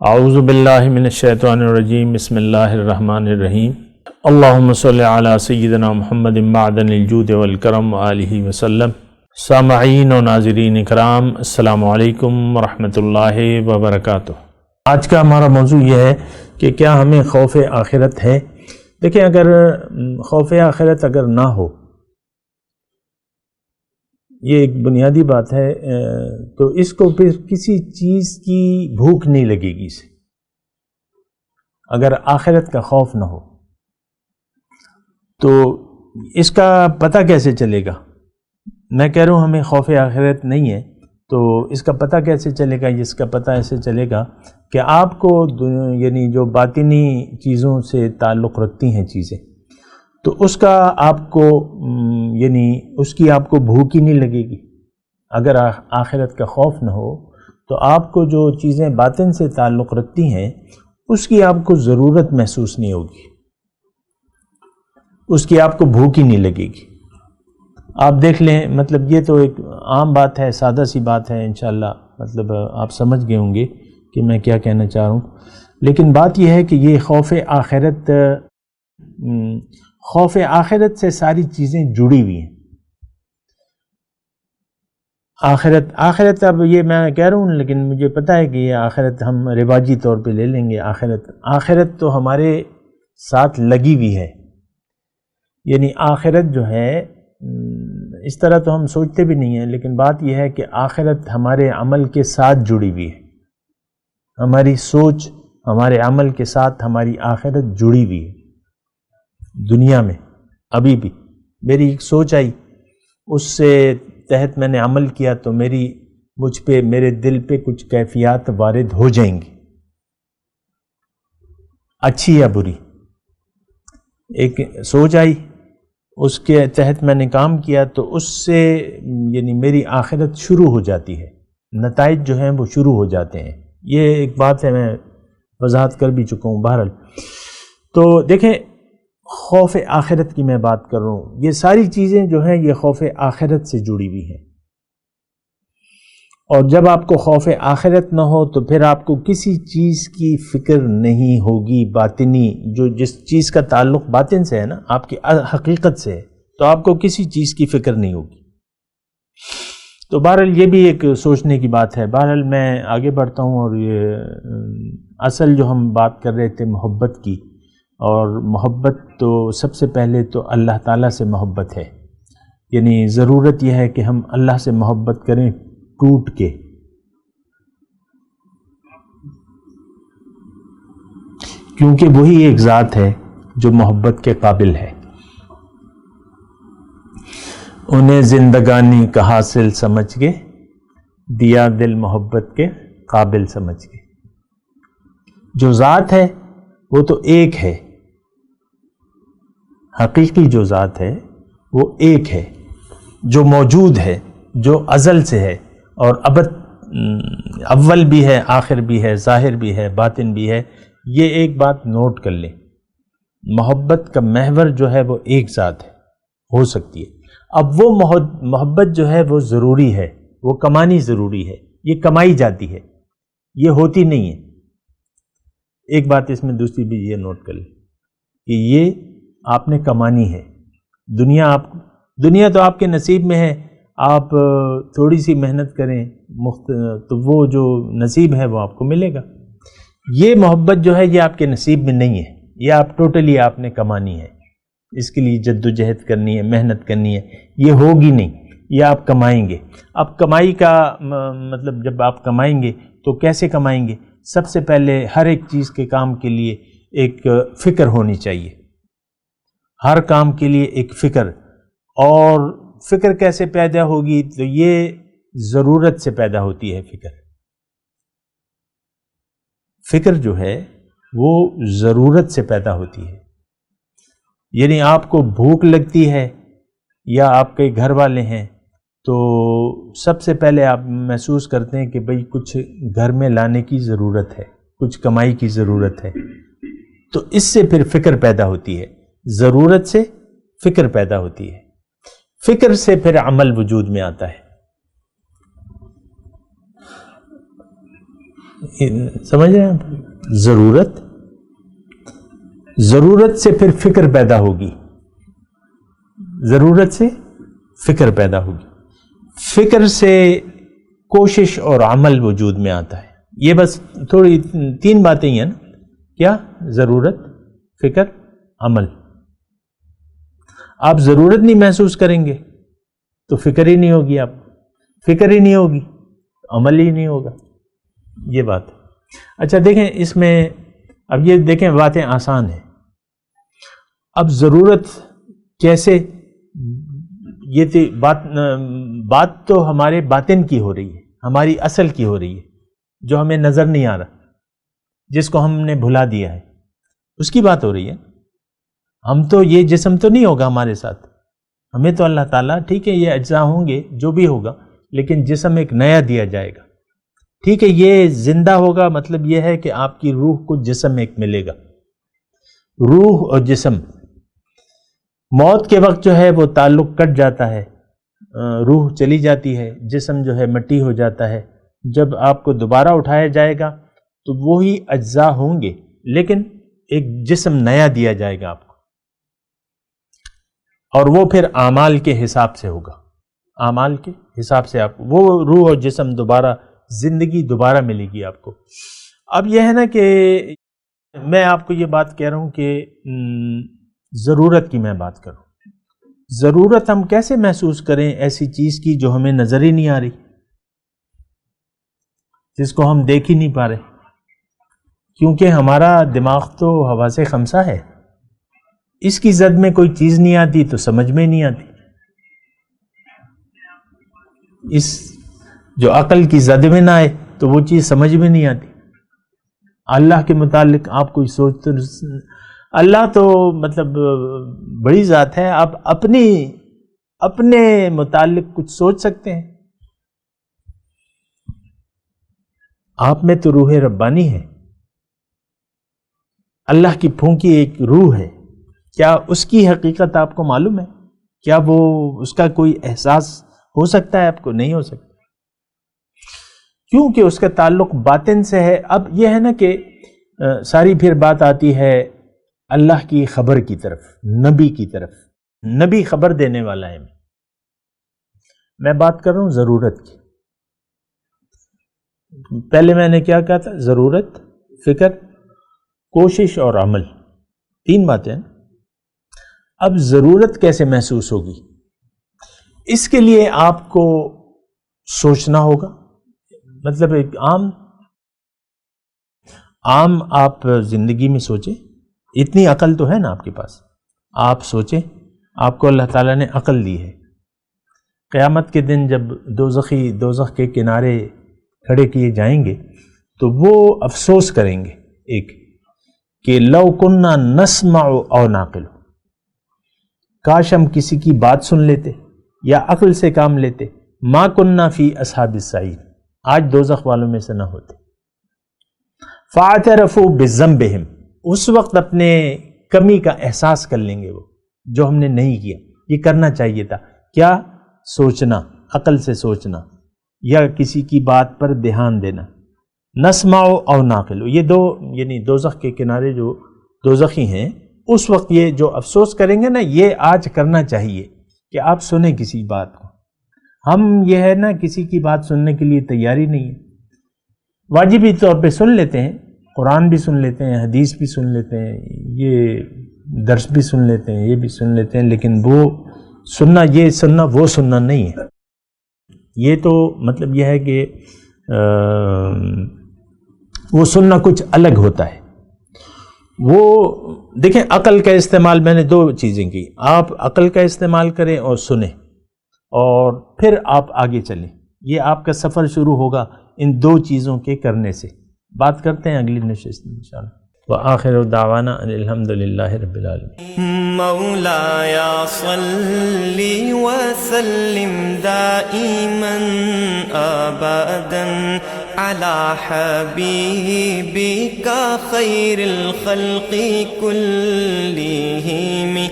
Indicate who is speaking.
Speaker 1: اعوذ باللہ من الشیطان الرجیم بسم اللہ الرحمن الرحیم اللہم صلی علی سیدنا محمد معدن الجود والکرم وآلہ وسلم۔ سامعین و ناظرین اکرام، السلام علیکم ورحمۃ اللہ وبرکاتہ۔ آج کا ہمارا موضوع یہ ہے کہ کیا ہمیں خوف آخرت ہے؟ دیکھیں، اگر خوف آخرت اگر نہ ہو، یہ ایک بنیادی بات ہے، تو اس کو پھر کسی چیز کی بھوک نہیں لگے گی اسے، اگر آخرت کا خوف نہ ہو تو اس کا پتہ کیسے چلے گا؟ میں کہہ رہا ہوں ہمیں خوف آخرت نہیں ہے تو اس کا پتہ کیسے چلے گا؟ اس کا پتہ ایسے چلے گا کہ آپ کو یعنی جو باطنی چیزوں سے تعلق رکھتی ہیں چیزیں، تو اس کا آپ کو یعنی اس کی آپ کو بھوک ہی نہیں لگے گی۔ اگر آخرت کا خوف نہ ہو تو آپ کو جو چیزیں باطن سے تعلق رکھتی ہیں اس کی آپ کو ضرورت محسوس نہیں ہوگی، اس کی آپ کو بھوک ہی نہیں لگے گی۔ آپ دیکھ لیں، مطلب یہ تو ایک عام بات ہے، سادہ سی بات ہے، انشاءاللہ مطلب آپ سمجھ گئے ہوں گے کہ میں کیا کہنا چاہ رہا ہوں، لیکن بات یہ ہے کہ یہ خوف آخرت سے ساری چیزیں جڑی ہوئی ہیں۔ آخرت اب یہ میں کہہ رہا ہوں، لیکن مجھے پتہ ہے کہ یہ آخرت ہم رواجی طور پہ لے لیں گے۔ آخرت تو ہمارے ساتھ لگی ہوئی ہے، یعنی آخرت جو ہے اس طرح تو ہم سوچتے بھی نہیں ہیں، لیکن بات یہ ہے کہ آخرت ہمارے عمل کے ساتھ جڑی ہوئی ہے، ہماری سوچ ہمارے عمل کے ساتھ ہماری آخرت جڑی ہوئی ہے۔ دنیا میں ابھی بھی میری ایک سوچ آئی، اس سے تحت میں نے عمل کیا تو مجھ پہ میرے دل پہ کچھ کیفیات وارد ہو جائیں گی، اچھی یا بری۔ ایک سوچ آئی، اس کے تحت میں نے کام کیا تو اس سے یعنی میری آخرت شروع ہو جاتی ہے، نتائج جو ہیں وہ شروع ہو جاتے ہیں۔ یہ ایک بات ہے، میں وضاحت کر بھی چکا ہوں۔ بہرحال تو دیکھیں، خوف آخرت کی میں بات کر رہا ہوں، یہ ساری چیزیں جو ہیں یہ خوف آخرت سے جڑی ہوئی ہیں، اور جب آپ کو خوف آخرت نہ ہو تو پھر آپ کو کسی چیز کی فکر نہیں ہوگی باطنی، جس چیز کا تعلق باطن سے ہے نا، آپ کی حقیقت سے ہے، تو آپ کو کسی چیز کی فکر نہیں ہوگی۔ تو بہرحال یہ بھی ایک سوچنے کی بات ہے۔ بہرحال میں آگے بڑھتا ہوں، اور یہ اصل جو ہم بات کر رہے تھے محبت کی، اور محبت تو سب سے پہلے تو اللہ تعالیٰ سے محبت ہے، یعنی ضرورت یہ ہے کہ ہم اللہ سے محبت کریں ٹوٹ کے، کیونکہ وہی ایک ذات ہے جو محبت کے قابل ہے۔ انہیں زندگانی کا حاصل سمجھ کے دیا دل محبت کے قابل سمجھ کے۔ جو ذات ہے وہ تو ایک ہے، حقیقی جو ذات ہے وہ ایک ہے، جو موجود ہے، جو ازل سے ہے، اور ابد اول بھی ہے، آخر بھی ہے، ظاہر بھی ہے، باطن بھی ہے۔ یہ ایک بات نوٹ کر لیں، محبت کا محور جو ہے وہ ایک ذات ہے، ہو سکتی ہے۔ اب وہ محبت جو ہے وہ ضروری ہے، وہ کمانی ضروری ہے، یہ کمائی جاتی ہے، یہ ہوتی نہیں ہے۔ ایک بات اس میں دوسری بھی یہ نوٹ کر لیں کہ یہ آپ نے کمانی ہے۔ دنیا تو آپ کے نصیب میں ہے، آپ تھوڑی سی محنت کریں تو وہ جو نصیب ہے وہ آپ کو ملے گا۔ یہ محبت جو ہے یہ آپ کے نصیب میں نہیں ہے، یہ آپ ٹوٹلی آپ نے کمانی ہے، اس کے لیے جد و جہد کرنی ہے، محنت کرنی ہے، یہ ہوگی نہیں، یہ آپ کمائیں گے۔ اب کمائی کا مطلب جب آپ کمائیں گے تو کیسے کمائیں گے؟ سب سے پہلے ہر ایک چیز کے کام کے لیے ایک فکر ہونی چاہیے، ہر کام کے لیے ایک فکر، اور فکر کیسے پیدا ہوگی؟ تو یہ ضرورت سے پیدا ہوتی ہے۔ فکر جو ہے وہ ضرورت سے پیدا ہوتی ہے، یعنی آپ کو بھوک لگتی ہے یا آپ کے گھر والے ہیں تو سب سے پہلے آپ محسوس کرتے ہیں کہ بھئی کچھ گھر میں لانے کی ضرورت ہے، کچھ کمائی کی ضرورت ہے، تو اس سے پھر فکر پیدا ہوتی ہے، ضرورت سے فکر پیدا ہوتی ہے، فکر سے پھر عمل وجود میں آتا ہے۔ سمجھ رہے ہیں؟ ضرورت سے پھر فکر پیدا ہوگی، ضرورت سے فکر پیدا ہوگی، فکر سے کوشش اور عمل وجود میں آتا ہے. یہ بس تھوڑی 3 باتیں ہی ہیں نا، کیا؟ ضرورت، فکر، عمل. آپ ضرورت نہیں محسوس کریں گے تو فکر ہی نہیں ہوگی، آپ فکر ہی نہیں ہوگی، عمل ہی نہیں ہوگا. یہ بات. اچھا دیکھیں اس میں، اب یہ دیکھیں باتیں آسان ہیں. اب ضرورت کیسے، یہ بات تو ہمارے باطن کی ہو رہی ہے، ہماری اصل کی ہو رہی ہے، جو ہمیں نظر نہیں آ رہا، جس کو ہم نے بھلا دیا ہے، اس کی بات ہو رہی ہے. ہم تو یہ جسم تو نہیں ہوگا ہمارے ساتھ، ہمیں تو اللہ تعالیٰ، ٹھیک ہے یہ اجزاء ہوں گے جو بھی ہوگا، لیکن جسم ایک نیا دیا جائے گا. ٹھیک ہے یہ زندہ ہوگا، مطلب یہ ہے کہ آپ کی روح کو جسم ایک ملے گا. روح اور جسم، موت کے وقت جو ہے وہ تعلق کٹ جاتا ہے، روح چلی جاتی ہے، جسم جو ہے مٹی ہو جاتا ہے. جب آپ کو دوبارہ اٹھایا جائے گا تو وہی اجزاء ہوں گے، لیکن ایک جسم نیا دیا جائے گا آپ کو، اور وہ پھر اعمال کے حساب سے ہوگا. اعمال کے حساب سے آپ کو وہ روح اور جسم دوبارہ، زندگی دوبارہ ملے گی آپ کو. اب یہ ہے نا کہ میں آپ کو یہ بات کہہ رہا ہوں کہ ضرورت کی میں بات کروں. ضرورت ہم کیسے محسوس کریں ایسی چیز کی جو ہمیں نظر ہی نہیں آ رہی، جس کو ہم دیکھ ہی نہیں پا رہے، کیونکہ ہمارا دماغ تو حواس خمسہ ہے. اس کی زد میں کوئی چیز نہیں آتی تو سمجھ میں نہیں آتی. اس جو عقل کی زد میں نہ آئے تو وہ چیز سمجھ میں نہیں آتی. اللہ کے متعلق آپ کوئی سوچتے، اللہ تو مطلب بڑی ذات ہے، آپ اپنے متعلق کچھ سوچ سکتے ہیں؟ آپ میں تو روح ربانی ہے، اللہ کی پھونکی ایک روح ہے. کیا اس کی حقیقت آپ کو معلوم ہے؟ کیا وہ اس کا کوئی احساس ہو سکتا ہے؟ آپ کو نہیں ہو سکتا، کیونکہ اس کا تعلق باطن سے ہے. اب یہ ہے نا کہ ساری پھر بات آتی ہے اللہ کی خبر کی طرف، نبی کی طرف. نبی خبر دینے والا ہے. میں بات کر رہا ہوں ضرورت کی. پہلے میں نے کیا کہا تھا؟ ضرورت، فکر، کوشش اور عمل، 3 باتیں. اب ضرورت کیسے محسوس ہوگی؟ اس کے لیے آپ کو سوچنا ہوگا. مطلب ایک عام آپ زندگی میں سوچیں، اتنی عقل تو ہے نا آپ کے پاس، آپ سوچیں. آپ کو اللہ تعالیٰ نے عقل دی ہے. قیامت کے دن جب دوزخی دوزخ کے کنارے کھڑے کیے جائیں گے تو وہ افسوس کریں گے ایک کہ لو کننا نسمع او نعقل، کاش ہم کسی کی بات سن لیتے یا عقل سے کام لیتے. ما کننا فی اصحاب السعیر، آج دوزخ والوں میں سے نہ ہوتے. فاعترفوا بذنبہم، اس وقت اپنے کمی کا احساس کر لیں گے وہ، جو ہم نے نہیں کیا. یہ کرنا چاہیے تھا. کیا؟ سوچنا، عقل سے سوچنا یا کسی کی بات پر دھیان دینا. نسمع او نعقل، یہ 2 یعنی دوزخ کے کنارے جو دوزخی ہیں، اس وقت یہ جو افسوس کریں گے نا، یہ آج کرنا چاہیے کہ آپ سنیں کسی بات کو. ہم یہ ہے نا کسی کی بات سننے کے لیے تیاری نہیں ہے. واجبی طور پہ سن لیتے ہیں، قرآن بھی سن لیتے ہیں، حدیث بھی سن لیتے ہیں، یہ درس بھی سن لیتے ہیں، یہ بھی سن لیتے ہیں، لیکن وہ سننا، یہ سننا وہ سننا نہیں ہے. یہ تو مطلب یہ ہے کہ وہ سننا کچھ الگ ہوتا ہے. وہ دیکھیں عقل کا استعمال، میں نے 2 چیزیں کی. آپ عقل کا استعمال کریں اور سنیں، اور پھر آپ آگے چلیں. یہ آپ کا سفر شروع ہوگا ان 2 چیزوں کے کرنے سے. بات کرتے ہیں اگلی نشست میں انشاءاللہ. وآخر دعوانا ان الحمد للہ رب العالمین.
Speaker 2: مولاي صل وسلم دائما ابدا على حبيبك خير الخلق كلهم.